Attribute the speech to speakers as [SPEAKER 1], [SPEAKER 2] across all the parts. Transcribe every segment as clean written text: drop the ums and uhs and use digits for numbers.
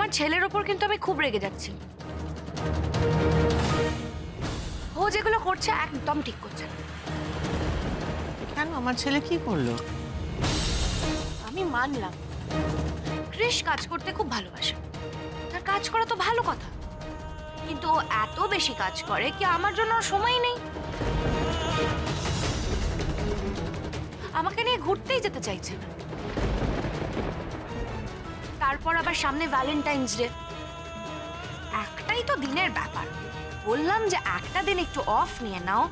[SPEAKER 1] আমার ছেলের ওপর কিন্তু আমি খুব রেগে যাচ্ছি। ও যেগুলো করছে একদম ঠিক করছে না।
[SPEAKER 2] কেন, আমার ছেলে কি করলো?
[SPEAKER 1] আমি মানলাম কৃষ কাজ করতে খুব ভালোবাসে, তার কাজ করা তো ভালো কথা, কিন্তু ও এত বেশি কাজ করে কি আমার জন্য সময় নেই। আমাকে নিয়ে ঘুরতেই যেতে চাইছে না। তারপর আবার সামনে ভ্যালেন্টাইন্স ডে, একটাই তো দিনের ব্যাপার। বললাম যে একটা দিন একটু অফ নিয়ে নাও,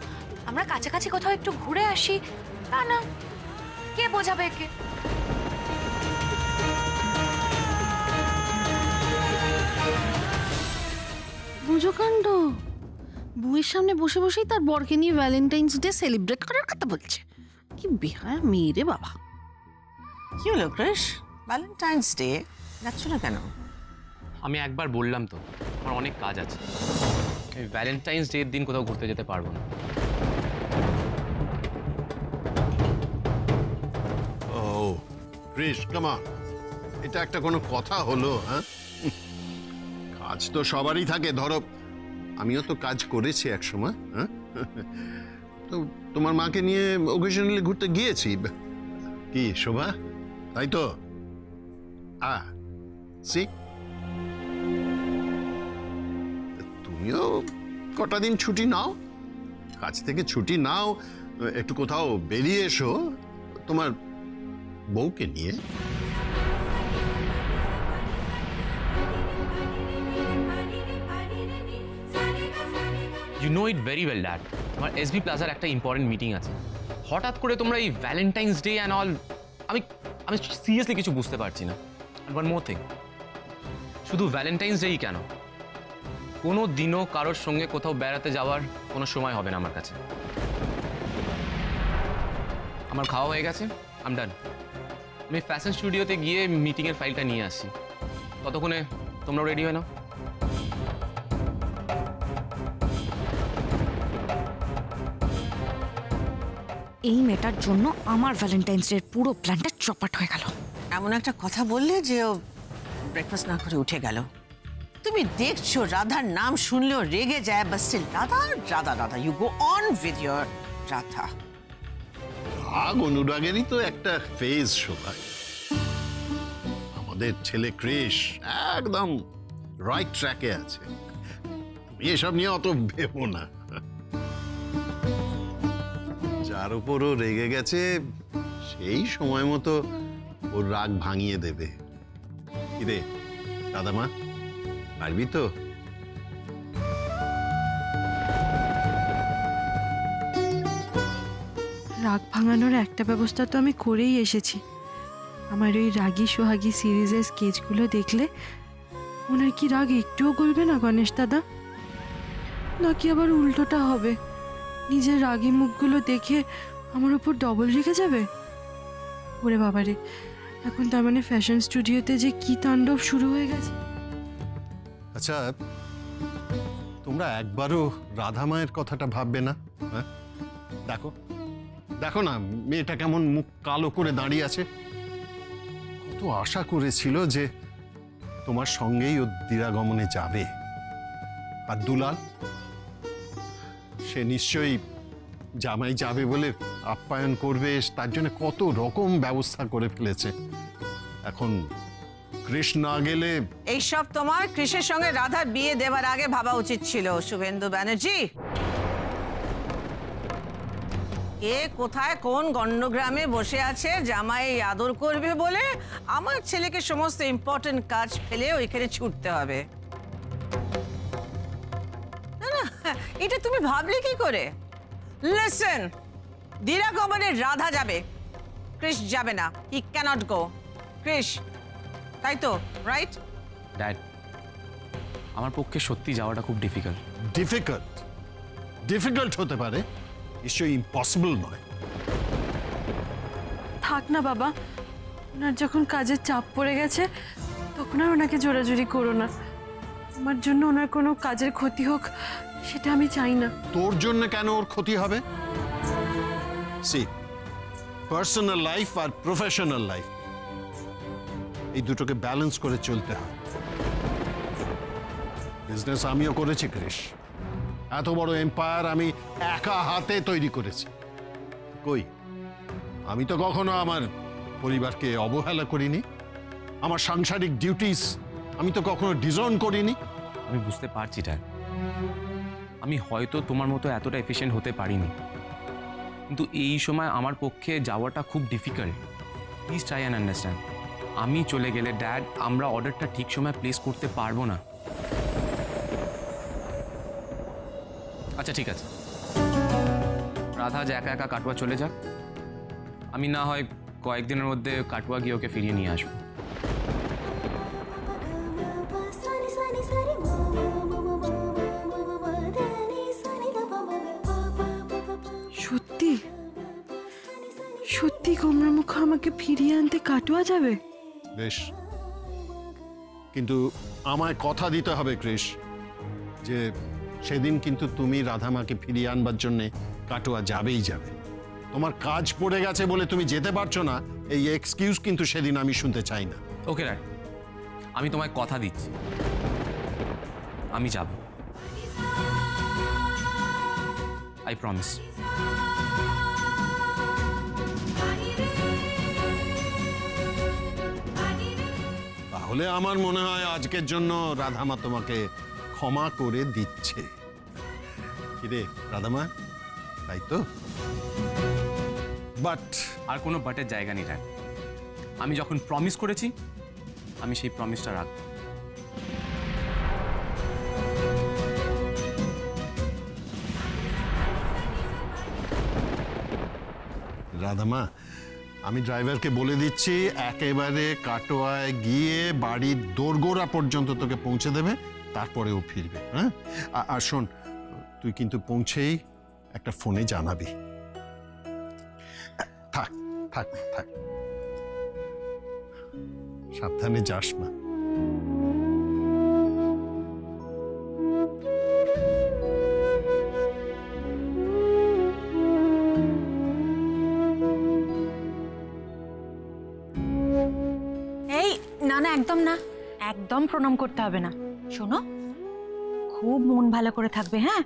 [SPEAKER 1] আমরা কাছাকাছি কোথাও একটু ঘুরে আসি। তা না, কে বোঝাবে একে?
[SPEAKER 3] বুঝো কাণ্ড, বউয়ের সামনে বসে বসেই তার বরকে নিয়ে ভ্যালেন্টাইন্স ডে সেলিব্রেট করার কথা বলছে। কি বেহায়া মেয়ে রে বাবা।
[SPEAKER 2] কি হলো ক্রিশ, ভ্যালেন্টাইন্স ডে যাচ্ছ না কেন?
[SPEAKER 4] আমি একবার বললাম তো, আমার অনেক কাজ আছে। এই ভ্যালেন্টাইন্স ডে এর দিন কোথাও ঘুরতে যেতে পারবো না।
[SPEAKER 5] ও ক্রিশ, কাম অন, এটা একটা কোনো কথা হলো? হ্যাঁ, কাজ তো সবারই থাকে। ধরো আমিও তো কাজ করেছি এক সময়। হ্যাঁ, তো তোমার মাকে নিয়ে ওকেশনালি ঘুরতে গিয়েছি। কি শোভা, তাই তো? সি, তুমিও কটা দিন ছুটি নাও, কাজ থেকে ছুটি নাও, একটু কোথাও বেরিয়ে এসো তোমার বউকে নিয়ে।
[SPEAKER 4] You know it very well dad, আমার এসবি প্লাজার একটা ইম্পর্টেন্ট মিটিং আছে। হঠাৎ করে তোমরা এই ভ্যালেন্টাইন্স ডে অ্যান্ড অল, আমি সিরিয়াসলি কিছু বুঝতে পারছি না। ওয়ান মোর থিং, শুধু ভ্যালেন্টাইন্স ডেই কেন, কোনো দিনও কারোর সঙ্গে কোথাও বেড়াতে যাওয়ার কোনো সময় হবে না আমার কাছে। আমার খাওয়া হয়ে গেছে, আই এম ডান। আমি ফ্যাশন স্টুডিওতে গিয়ে মিটিংয়ের ফাইলটা নিয়ে আসছি, ততক্ষণে তোমরাও রেডি হয়ে নাও।
[SPEAKER 1] এই মেয়েটার জন্য আমার ভ্যালেন্টাইন্স ডে পুরো প্ল্যানটা চপাট হয়ে গেল।
[SPEAKER 2] এমন একটা কথা বললে যে ও ব্রেকফাস্ট না করে উঠে গেল। তুমি দেখছো রাধার নাম শুনলেও রেগে যায়, but still Radha Radha Radha, you go on with your Radha.
[SPEAKER 5] রাগ অনুরাগেরই তো একটা ফেজ শোভা। আমাদের ছেলে ক্রিশ একদম রাইট ট্র্যাকে আছে, এসব নিয়ে অত ভেবো না। যার উপরও রেগে গেছে সেই সময় মতো ওর রাগ ভাঙিয়ে দেবে। কিরে দাদামা, পারবি তো?
[SPEAKER 6] রাগ ভাঙানোর একটা ব্যবস্থা তো আমি করেই এসেছি। আমার ওই রাগী সোহাগী সিরিজের স্কেচগুলো দেখলে ওনার কি রাগ একটুও গলবে না গণেশ দাদা? নাকি আবার উল্টোটা হবে, নিজের রাগী মুখগুলো দেখে আমার উপর ডবল রেগে যাবে? ওরে বাবারে, এখন তার মানে ফ্যাশন স্টুডিওতে যে কি তাণ্ডব শুরু হয়ে গেছে।
[SPEAKER 5] আচ্ছা, তোমরা একবারও রাধা মায়ের কথাটা ভাববে না? হ্যাঁ, দেখো দেখো না মেয়েটা কেমন মুখ কালো করে দাঁড়িয়ে আছে। কত আশা করেছিল যে তোমার সঙ্গেই ও দিরাগমনে যাবে। আর দুলাল, সে নিশ্চয়ই জামাই যাবে বলে আপ্যায়ন করবে, তার জন্য কত রকম ব্যবস্থা করে ফেলেছে। এখন কৃষ না গেলে।
[SPEAKER 2] এইসব তোমার কৃষের সঙ্গে রাধার বিয়ে দেওয়ার আগে ভাবা উচিত ছিল শুভেন্দু ব্যানার্জি। কে কোথায় কোন গণ্ডগ্রামে বসে আছে জামাই আদর করবে বলে আমার ছেলেকে সমস্ত ইম্পর্টেন্ট কাজ ফেলে ওইখানে ছুটতে হবে। না না, এটা তুমি ভাবলে কি করে? লিসেন, দিরাগমনে রাধা যাবে, কৃষ যাবে না। হি ক্যানট গো। কৃষ, তাই তো? রাইট
[SPEAKER 4] ড্যাড, আমার পক্ষে সত্যি যাওয়াটা খুব ডিফিকাল্ট।
[SPEAKER 5] ডিফিকাল্ট হতে পারে, নিশ্চয়ই ইম্পসিবল নয়।
[SPEAKER 6] থাক না বাবা, ওনার যখন কাজের চাপ পড়ে গেছে তখন আর ওনাকে জোরাজুরি করো না। আমার জন্য ওনার কোনো কাজের ক্ষতি হোক সেটা আমি চাই না।
[SPEAKER 5] তোর জন্য কেন ওর ক্ষতি হবে? সি, পার্সোনাল লাইফ আর প্রফেশনাল লাইফ এই দুটোকে ব্যালেন্স করে চলতে হয়। বিজনেস আমিও করেছি ক্রিস, এত বড় এম্পায়ার আমি একা হাতে তৈরি করেছি। কই, আমি তো কখনো আমার পরিবারকে অবহেলা করিনি, আমার সাংসারিক ডিউটিস আমি তো কখনো ডিজর্ন করিনি।
[SPEAKER 4] আমি বুঝতে পারছি ড্যাড, আমি হয়তো তোমার মতো এতটা এফিশিয়েন্ট হতে পারিনি, কিন্তু এই সময় আমার পক্ষে যাওয়াটা খুব difficult. Please try and understand. আমি চলে গেলে ড্যাড আমরা অর্ডারটা ঠিক সময় প্লেস করতে পারবো না। আচ্ছা ঠিক আছে, রাধা যে একা একা কাটোয়া চলে যাক, আমি না হয় কয়েকদিনের মধ্যে কাটোয়া গিয়ে ওকে ফিরিয়ে নিয়ে আসবো।
[SPEAKER 6] সত্যি সত্যি কমলামুখ আমাকে ফিরিয়ে আনতে কাটোয়া যাবে?
[SPEAKER 5] বেশ, কিন্তু আমায় কথা দিতে হবে ক্রিস যে সেদিন কিন্তু তুমি রাধামাকে ফিরিয়ে আনবার জন্য কাটোয়া যাবেই যাবে। তোমার কাজ পড়ে গেছে বলে তুমি যেতে পারছো না, এই এক্সকিউজ কিন্তু সেদিন আমি শুনতে চাই না।
[SPEAKER 4] ওকে ড্যাড, আমি তোমায় কথা দিচ্ছি, আমি যাব। I promise.
[SPEAKER 5] তাহলে আমার মনে হয় আজকের জন্য রাধামা তোমাকে ক্ষমা করে দিচ্ছে। কিরে রাধামা, তাই তো? বাট
[SPEAKER 4] আর কোনো বাটের জায়গা নেই ড্যাড, আমি যখন প্রমিস করেছি আমি সেই প্রমিসটা রাখবো।
[SPEAKER 5] রাধামা, আমি ড্রাইভারকে বলে দিচ্ছি একেবারে কাটোয়ায় গিয়ে বাড়ির দোরগোড়া পর্যন্ত তোকে পৌঁছে দেবে, তারপরে ও ফিরবে। হ্যাঁ, আর শোন, তুই কিন্তু পৌঁছেই একটা ফোনে জানাবি। থাক থাক থাক, সাবধানে যাস না।
[SPEAKER 7] এই না না, একদম না, একদম প্রণাম করতে হবে না। শোনো, খুব মন ভালো করে থাকবে, হ্যাঁ,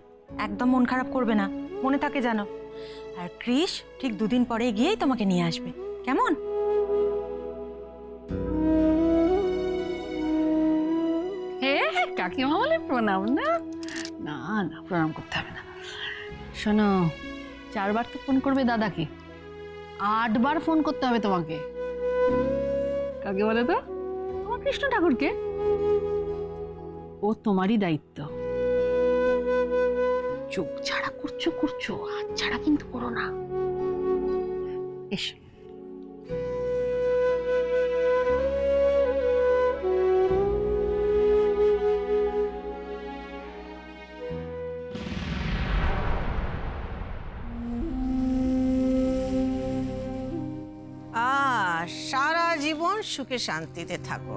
[SPEAKER 7] একদম মন খারাপ করবে না, মনে থাকে জানো। আর ক্রিস ঠিক 2 দিন পরে গিয়েই তোমাকে নিয়ে আসবে, কেমন?
[SPEAKER 3] কাকিমা বলে প্রণাম না? না না, প্রণাম করতে হবে না। শোনো, 4 বার তো ফোন করবে দাদাকে, 8 বার ফোন করতে হবে তোমাকে। কাকে বলে তো? তোমার কৃষ্ণ ঠাকুরকে। ও তোমারই দায়িত্ব। চোখ ছাড়া করছো, হাত ছাড়া কিন্তু করো না। এসো।
[SPEAKER 2] সারা জীবন সুখে শান্তিতে থাকো।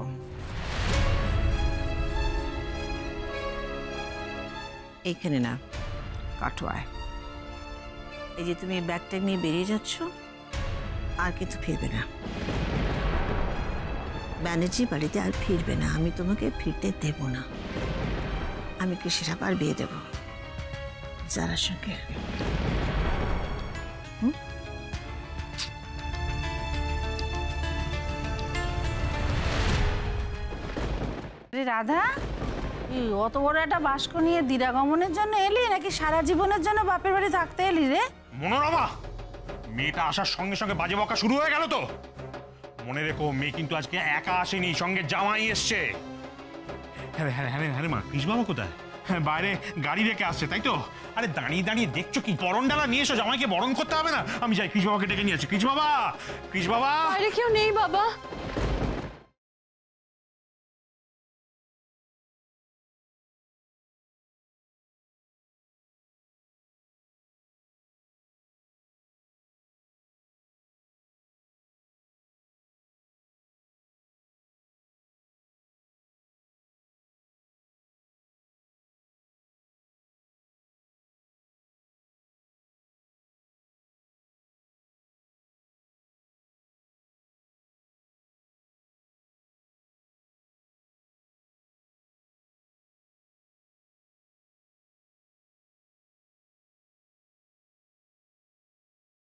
[SPEAKER 2] এইখানে না, কাটোয়ায়। এই যে তুমি ব্যাগটা নিয়ে বেরিয়ে যাচ্ছ, আর কিন্তু ফিরবে না। ব্যানার্জি বাড়িতে আর ফিরবে না, আমি তোমাকে ফিরতে দেব না। আমি কৃষির আবার বিয়ে দেব যারার সঙ্গে।
[SPEAKER 8] রাধা, অত বড় একটা বাস্ক নিয়ে দিরাগমনের জন্য এলি নাকি সারা জীবনের জন্য বাপের বাড়ি থাকতে এলি রে?
[SPEAKER 9] মনোরমা, মেয়েটা আসার সঙ্গে সঙ্গে বাজে বকা শুরু হয়ে গেল তো। মনে রেখো, মেয়ে কিন্তু আজকে একা আসেনি, সঙ্গে জামাই এসছে। হ্যাঁ হ্যাঁ হ্যাঁ হ্যাঁ মা, কৃষ বাবা কোথায়? হ্যাঁ, বাইরে গাড়ি রেখে আসছে, তাই তো? আরে দাঁড়িয়ে দাঁড়িয়ে দেখছো কি? বরণ ডালা নিয়ে এসো, জামাইকে বরণ করতে হবে না? আমি যাই, কৃষ বাবাকে ডেকে নিয়ে আসি। কৃষ বাবা, কৃষ বাবা।
[SPEAKER 3] বাইরে কেউ নেই বাবা।